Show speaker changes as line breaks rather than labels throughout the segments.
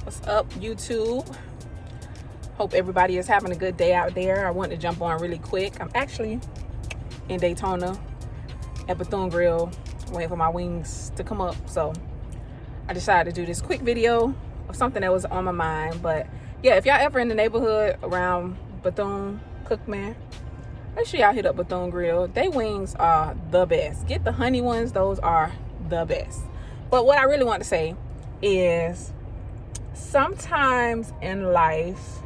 What's up, YouTube? Hope everybody is having a good day out there. I want to jump on really quick. I'm actually in Daytona at Bethune-Grill waiting for my wings to come up. So I decided to do this quick video of something that was on my mind. But yeah, if y'all ever in the neighborhood around Bethune-Cookman, make sure y'all hit up Bethune-Grill. They wings are the best. Get the honey ones. Those are the best. But what I really want to say is sometimes in life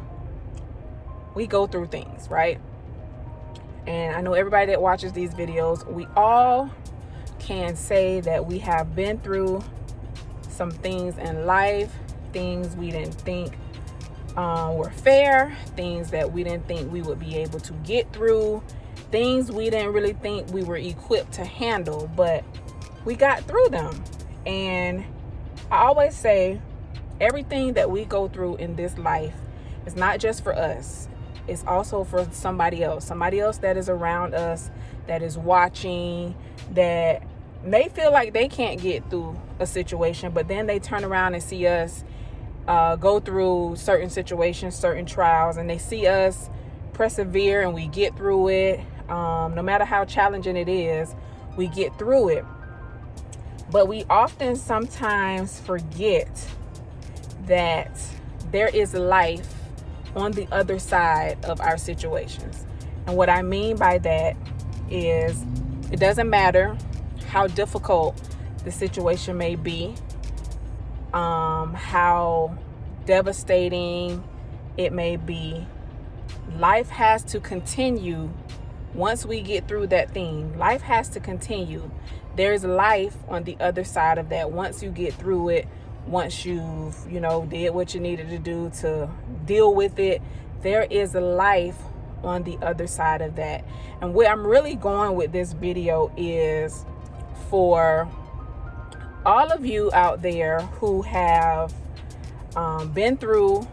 we go through things, right? And I know everybody that watches these videos, we all can say that we have been through some things in life, things we didn't think were fair, things that we didn't think we would be able to get through, things we didn't really think we were equipped to handle, but we got through them. And I always say everything that we go through in this life is not just for us. It's also for somebody else that is around us, that is watching, that may feel like they can't get through a situation, but then they turn around and see us go through certain situations, certain trials, and they see us persevere and we get through it. No matter how challenging it is, we get through it. But we often sometimes forget that there is life on the other side of our situations. And what I mean by that is it doesn't matter how difficult the situation may be, how devastating it may be. Life has to continue. Once we get through that thing, life has to continue. There's life on the other side of that. Once you get through it, once you've, did what you needed to do to deal with it, there is a life on the other side of that. And where I'm really going with this video is for all of you out there who have been through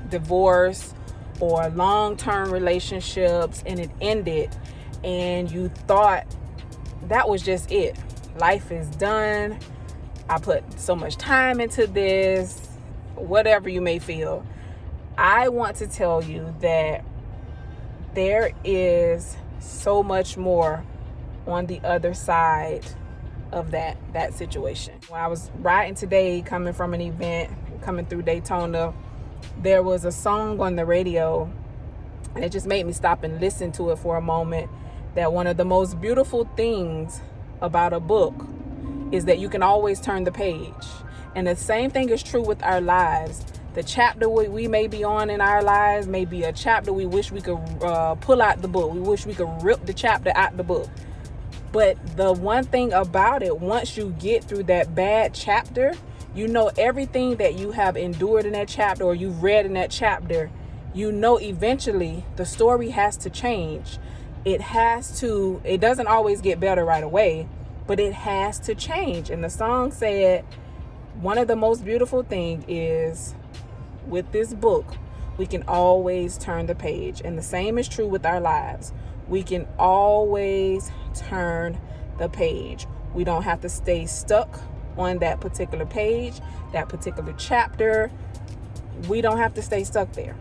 divorce or long-term relationships and it ended and you thought that was just it. Life is done. I put so much time into this, whatever you may feel. I want to tell you that there is so much more on the other side of that situation. When I was riding today, coming from an event, coming through Daytona, there was a song on the radio, and it just made me stop and listen to it for a moment, that one of the most beautiful things about a book is that you can always turn the page. And the same thing is true with our lives. The chapter we may be on in our lives may be a chapter we wish we could pull out the book. We wish we could rip the chapter out the book. But the one thing about it, once you get through that bad chapter, everything that you have endured in that chapter or you've read in that chapter, eventually the story has to change. It doesn't always get better right away, but it has to change. And the song said, one of the most beautiful things is with this book, we can always turn the page. And the same is true with our lives. We can always turn the page. We don't have to stay stuck on that particular page, that particular chapter. We don't have to stay stuck there.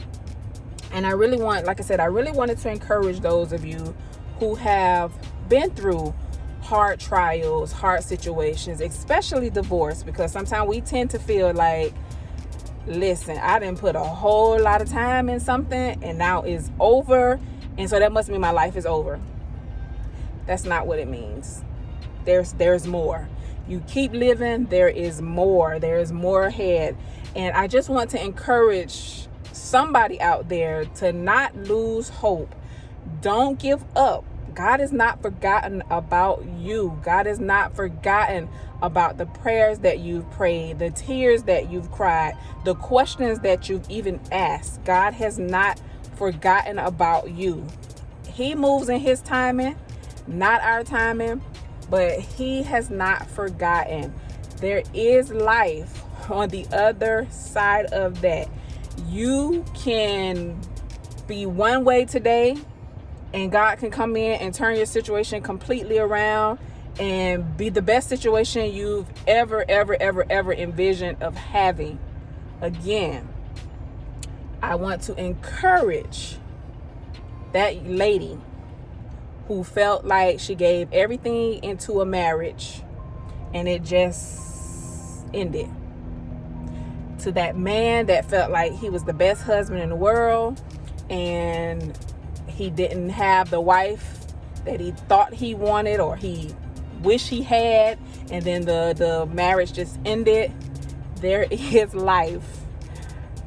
And I really wanted to encourage those of you who have been through hard trials, hard situations, especially divorce, because sometimes we tend to feel like, listen, I didn't put a whole lot of time in something and now it's over, and so that must mean my life is over. That's not what it means. There's more. You keep living, there is more. There is more ahead. And I just want to encourage somebody out there to not lose hope. Don't give up. God has not forgotten about you. God has not forgotten about the prayers that you've prayed, the tears that you've cried, the questions that you've even asked. God has not forgotten about you. He moves in his timing, not our timing, but he has not forgotten. There is life on the other side of that. You can be one way today, and God can come in and turn your situation completely around and be the best situation you've ever envisioned of having. Again, I want to encourage that lady who felt like she gave everything into a marriage and it just ended. To that man that felt like he was the best husband in the world and he didn't have the wife that he thought he wanted or he wished he had, and then the marriage just ended. There is life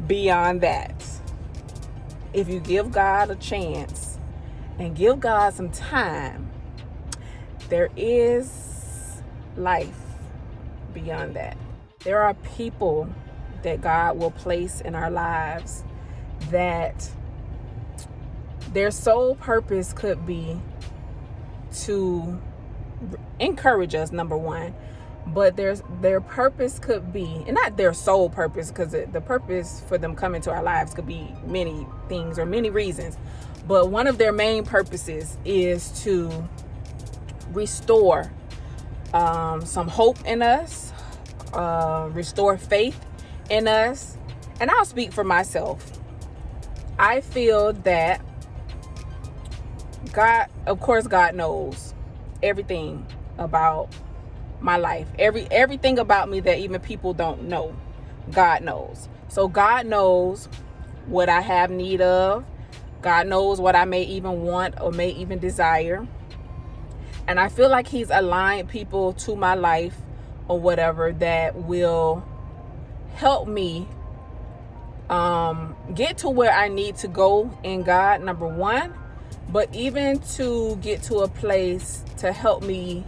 beyond that. If you give God a chance and give God some time, there is life beyond that. There are people that God will place in our lives that their sole purpose could be to encourage us, number one, but their purpose could be, and not their sole purpose, because the purpose for them coming to our lives could be many things or many reasons, but one of their main purposes is to restore some hope in us, restore faith in us. And I'll speak for myself. I feel that God, of course, God knows everything about my life. Everything about me that even people don't know, God knows. So God knows what I have need of. God knows what I may even want or may even desire. And I feel like he's aligned people to my life or whatever that will help me get to where I need to go in God, number one, but even to get to a place to help me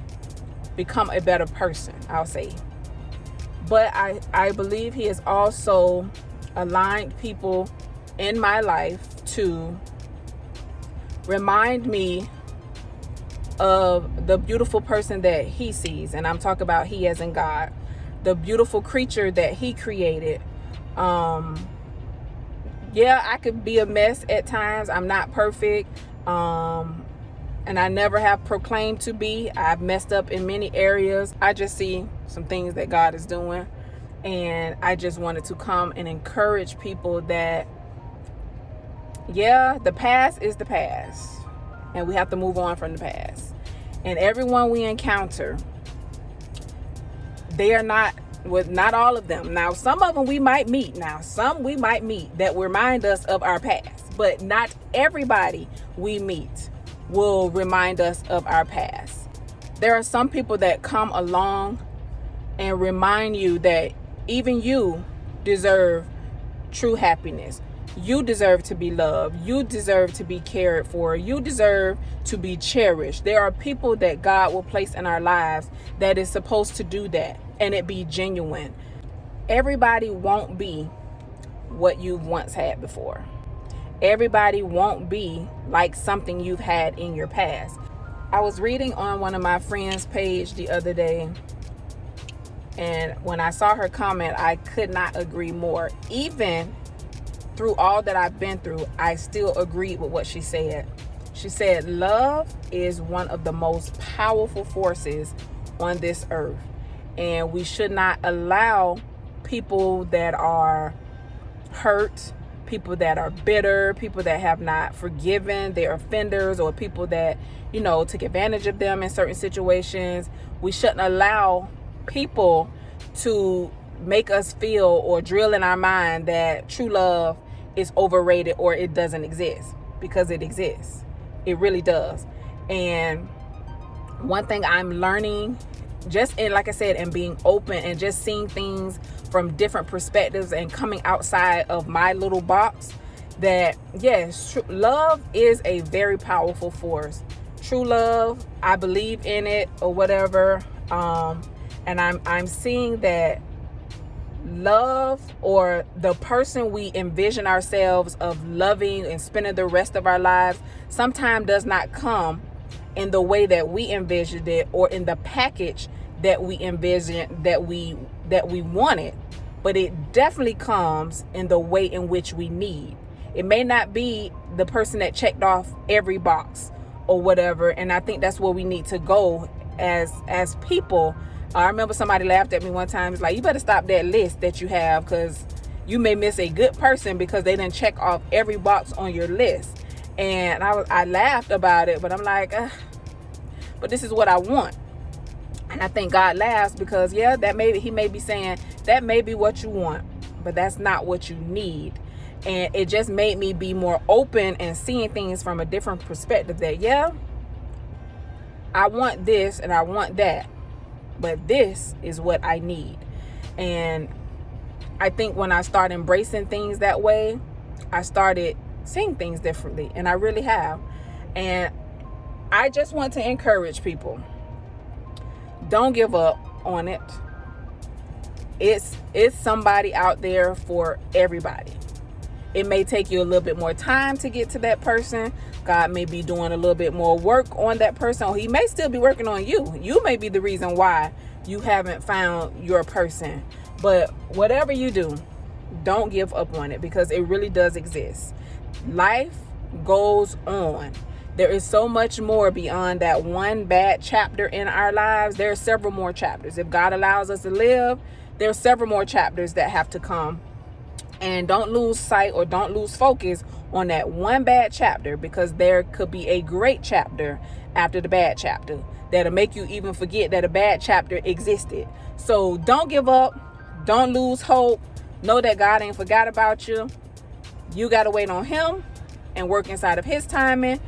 become a better person, I'll say. But I believe he has also aligned people in my life to remind me of the beautiful person that he sees. And I'm talking about he as in God, the beautiful creature that he created. Yeah, I could be a mess at times. I'm not perfect. And I never have proclaimed to be. I've messed up in many areas. I just see some things that God is doing. And I just wanted to come and encourage people that, yeah, the past is the past. And we have to move on from the past. And everyone we encounter, they are not, with not all of them. Now, some of them we might meet. Some we might meet that remind us of our past. But not everybody we meet will remind us of our past. There are some people that come along and remind you that even you deserve true happiness. You deserve to be loved. You deserve to be cared for. You deserve to be cherished. There are people that God will place in our lives that is supposed to do that, and it be genuine. Everybody won't be what you've once had before. Everybody won't be like something you've had in your past. I was reading on one of my friends' page the other day, and when I saw her comment, I could not agree more. Even through all that I've been through, I still agreed with what she said. She said, love is one of the most powerful forces on this earth. And we should not allow people that are hurt, people that are bitter, people that have not forgiven their offenders, or people that, took advantage of them in certain situations. We shouldn't allow people to make us feel or drill in our mind that true love is overrated or it doesn't exist, because it exists. It really does. And one thing I'm learning, just in, like I said, and being open and just seeing things from different perspectives and coming outside of my little box, that yes, love is a very powerful force. True love, I believe in it or whatever. And I'm seeing that love, or the person we envision ourselves of loving and spending the rest of our lives, sometimes does not come in the way that we envisioned it, or in the package that we envisioned that we wanted, but it definitely comes in the way in which we need. It may not be the person that checked off every box or whatever. And I think that's where we need to go as people. I remember somebody laughed at me one time. It's like, you better stop that list that you have, because you may miss a good person because they didn't check off every box on your list. And I laughed about it, but I'm like, but this is what I want. And I think God laughs because, yeah, he may be saying that may be what you want, but that's not what you need. And it just made me be more open and seeing things from a different perspective, that, yeah, I want this and I want that, but this is what I need. And I think when I started embracing things that way, I started seeing things differently, and I really have. And I just want to encourage people, don't give up on it. It's somebody out there for everybody. It may take you a little bit more time to get to that person. God may be doing a little bit more work on that person, or he may still be working on you. You may be the reason why you haven't found your person. But whatever you do, don't give up on it, because it really does exist. Life goes on. There is so much more beyond that one bad chapter in our lives. There are several more chapters. If God allows us to live, there are several more chapters that have to come. And don't lose sight or don't lose focus on that one bad chapter, because there could be a great chapter after the bad chapter that'll make you even forget that a bad chapter existed. So don't give up. Don't lose hope. Know that God ain't forgot about you. You got to wait on him and work inside of his timing.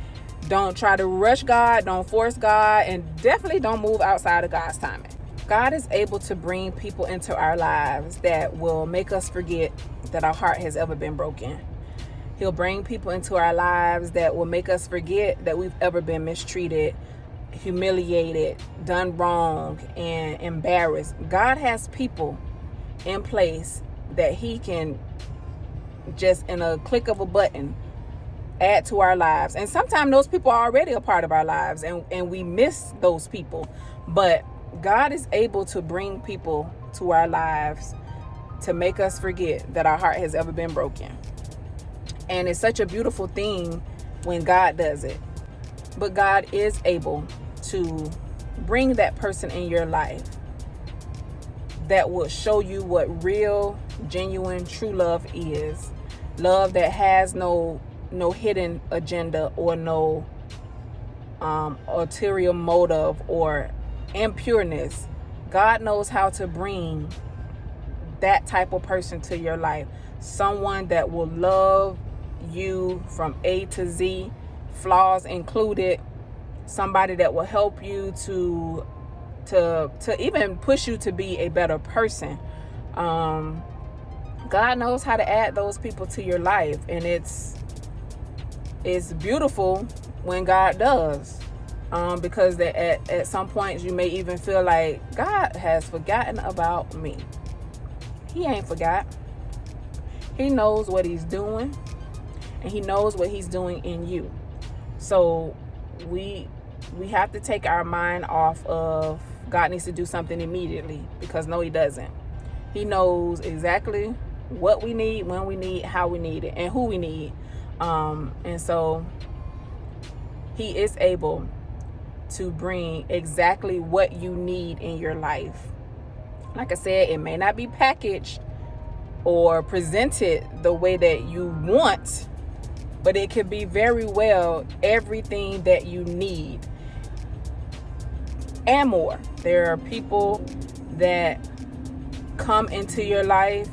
Don't try to rush God. Don't force God. And definitely don't move outside of God's timing. God is able to bring people into our lives that will make us forget that our heart has ever been broken. He'll bring people into our lives that will make us forget that we've ever been mistreated, humiliated, done wrong, and embarrassed. God has people in place that he can just, in a click of a button, add to our lives. And sometimes those people are already a part of our lives, and we miss those people. But God is able to bring people to our lives to make us forget that our heart has ever been broken. And it's such a beautiful thing when God does it. But God is able to bring that person in your life that will show you what real, genuine, true love is. Love that has no hidden agenda or no ulterior motive or impureness. God knows how to bring that type of person to your life. Someone that will love you from A to Z, flaws included. Somebody that will help you to even push you to be a better person. God knows how to add those people to your life, and it's beautiful when God does. Because at some points you may even feel like God has forgotten about me. He ain't forgot. He knows what he's doing, and he knows what he's doing in you. So we have to take our mind off of God needs to do something immediately, because no, he doesn't. He knows exactly what we need, when we need, how we need it, and who we need. And so he is able to bring exactly what you need in your life. Like I said, it may not be packaged or presented the way that you want, but it could be very well everything that you need and more. There are people that come into your life,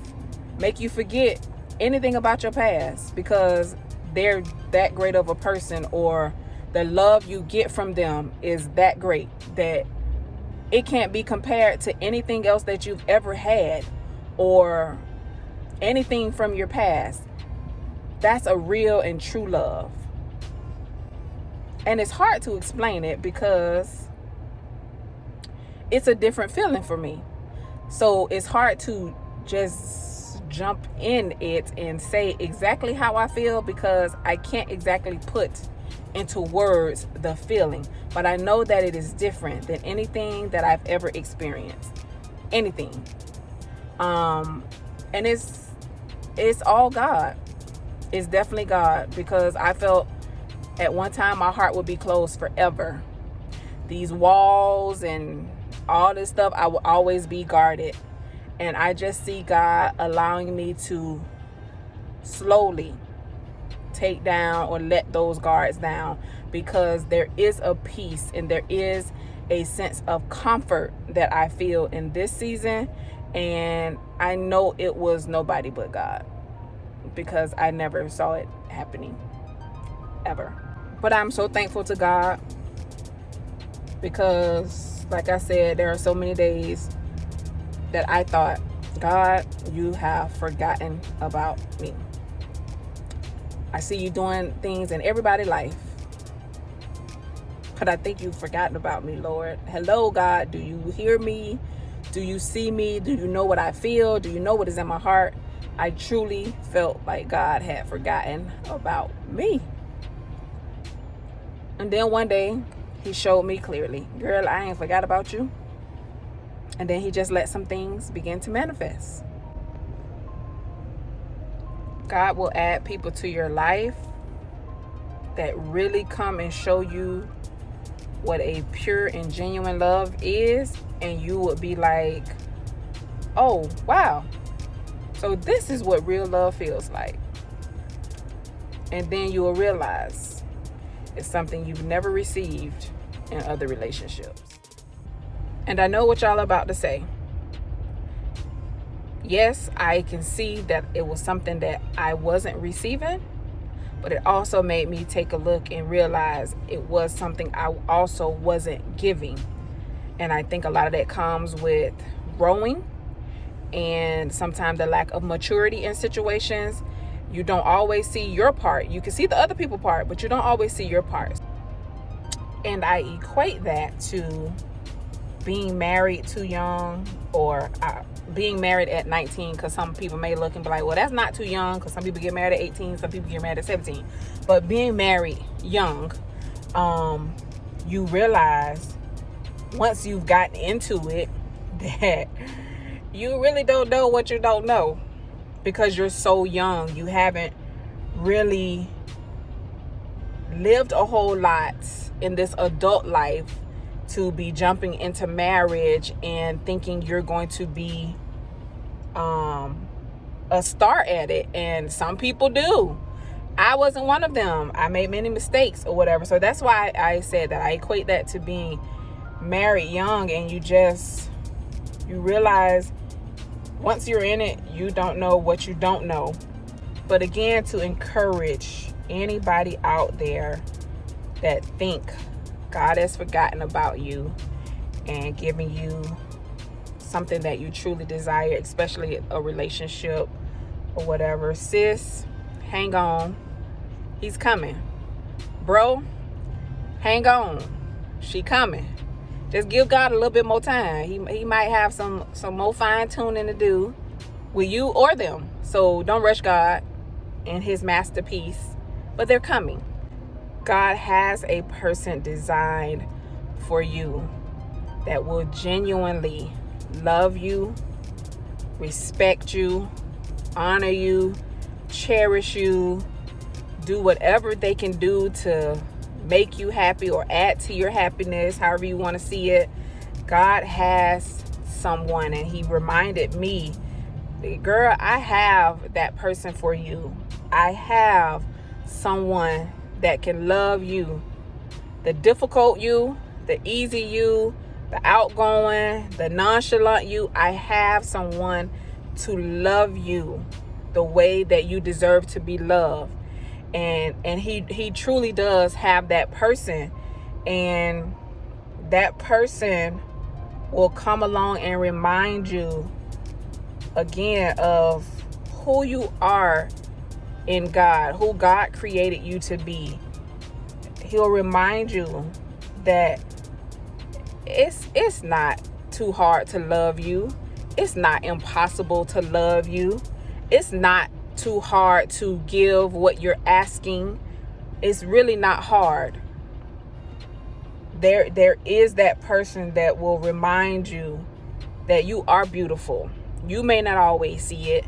make you forget anything about your past, because they're that great of a person, or the love you get from them is that great that it can't be compared to anything else that you've ever had or anything from your past. That's a real and true love. And it's hard to explain it because it's a different feeling for me. So it's hard to just jump in it and say exactly how I feel, because I can't exactly put into words the feeling. But I know that it is different than anything that I've ever experienced. Anything. And it's all God. It's definitely God, because I felt at one time my heart would be closed forever. These walls and all this stuff, I will always be guarded. And I just see God allowing me to slowly take down or let those guards down, because there is a peace and there is a sense of comfort that I feel in this season. And I know it was nobody but God, because I never saw it happening ever. But I'm so thankful to God, because like I said, there are so many days that I thought, God, you have forgotten about me. I see you doing things in everybody's life, but I think you've forgotten about me, Lord. Hello, God. Do you hear me? Do you see me? Do you know what I feel? Do you know what is in my heart? I truly felt like God had forgotten about me. And then one day, he showed me clearly, girl, I ain't forgot about you. And then he just let some things begin to manifest. God will add people to your life that really come and show you what a pure and genuine love is. And you would be like, oh, wow. So this is what real love feels like. And then you will realize it's something you've never received in other relationships. And I know what y'all are about to say. Yes, I can see that it was something that I wasn't receiving, but it also made me take a look and realize it was something I also wasn't giving. And I think a lot of that comes with growing and sometimes the lack of maturity in situations. You don't always see your part. You can see the other people's part, but you don't always see your part. And I equate that to being married too young, or being married at 19, because some people may look and be like, well, that's not too young, because some people get married at 18, some people get married at 17. But being married young, you realize once you've gotten into it that you really don't know what you don't know, because you're so young. You haven't really lived a whole lot in this adult life to be jumping into marriage and thinking you're going to be a star at it. And some people do. I wasn't one of them. I made many mistakes or whatever. So that's why I said that I equate that to being married young, and you realize once you're in it, you don't know what you don't know. But again, to encourage anybody out there that think God has forgotten about you and giving you something that you truly desire, especially a relationship or whatever, sis, hang on. He's coming. Bro, hang on. She coming. Just give God a little bit more time. He might have some more fine tuning to do with you or them. So don't rush God and his masterpiece, but they're coming. God has a person designed for you that will genuinely love you, respect you, honor you, cherish you, do whatever they can do to make you happy or add to your happiness, however you want to see it. God has someone, and he reminded me, girl, I have that person for you. I have someone that can love you, the difficult you, the easy you, the outgoing, the nonchalant you. I have someone to love you the way that you deserve to be loved. And he truly does have that person, and that person will come along and remind you again of who you are in God, who God created you to be. He'll remind you that it's not too hard to love you. It's not impossible to love you. It's not too hard to give what you're asking. It's really not hard. There is that person that will remind you that you are beautiful. You may not always see it.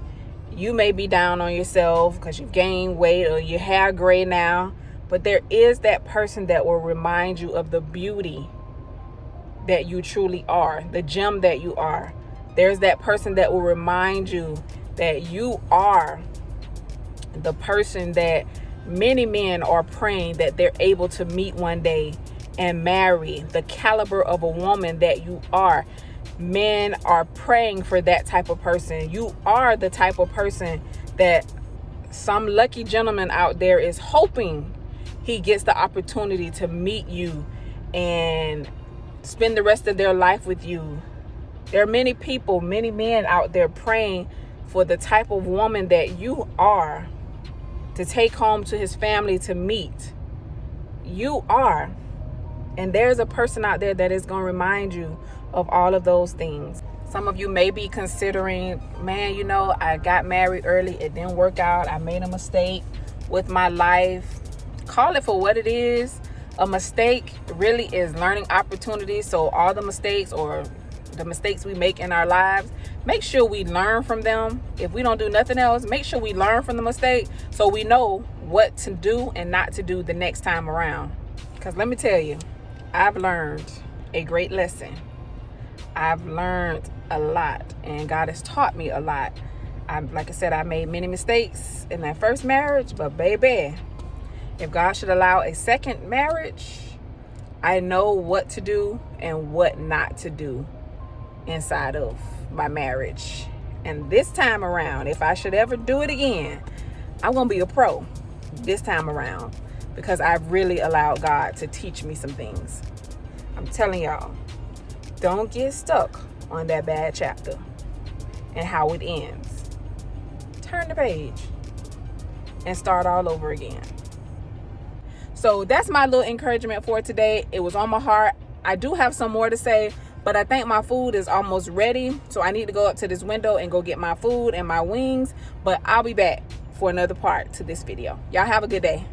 You may be down on yourself because you've gained weight or your hair gray now, but there is that person that will remind you of the beauty that you truly are, the gem that you are. There's that person that will remind you that you are the person that many men are praying that they're able to meet one day and marry, the caliber of a woman that you are. Men are praying for that type of person. You are the type of person that some lucky gentleman out there is hoping he gets the opportunity to meet you and spend the rest of their life with you. There are many people, many men out there praying for the type of woman that you are to take home to his family to meet. You are. And there's a person out there that is going to remind you of all of those things. Some of you may be considering, man, you know, I got married early. It didn't work out. I made a mistake with my life. Call it for what it is. A mistake really is learning opportunities. So all the mistakes or the mistakes we make in our lives, make sure we learn from them. If we don't do nothing else, make sure we learn from the mistake so we know what to do and not to do the next time around. Because let me tell you, I've learned a great lesson. I've learned a lot, and God has taught me a lot. Like I said, I made many mistakes in that first marriage, but baby, if God should allow a second marriage, I know what to do and what not to do inside of my marriage. And this time around, if I should ever do it again, I'm gonna be a pro this time around, because I've really allowed God to teach me some things. I'm telling y'all, don't get stuck on that bad chapter and how it ends. Turn the page and start all over again. So that's my little encouragement for today. It was on my heart. I do have some more to say, but I think my food is almost ready. So I need to go up to this window and go get my food and my wings. But I'll be back for another part to this video. Y'all have a good day.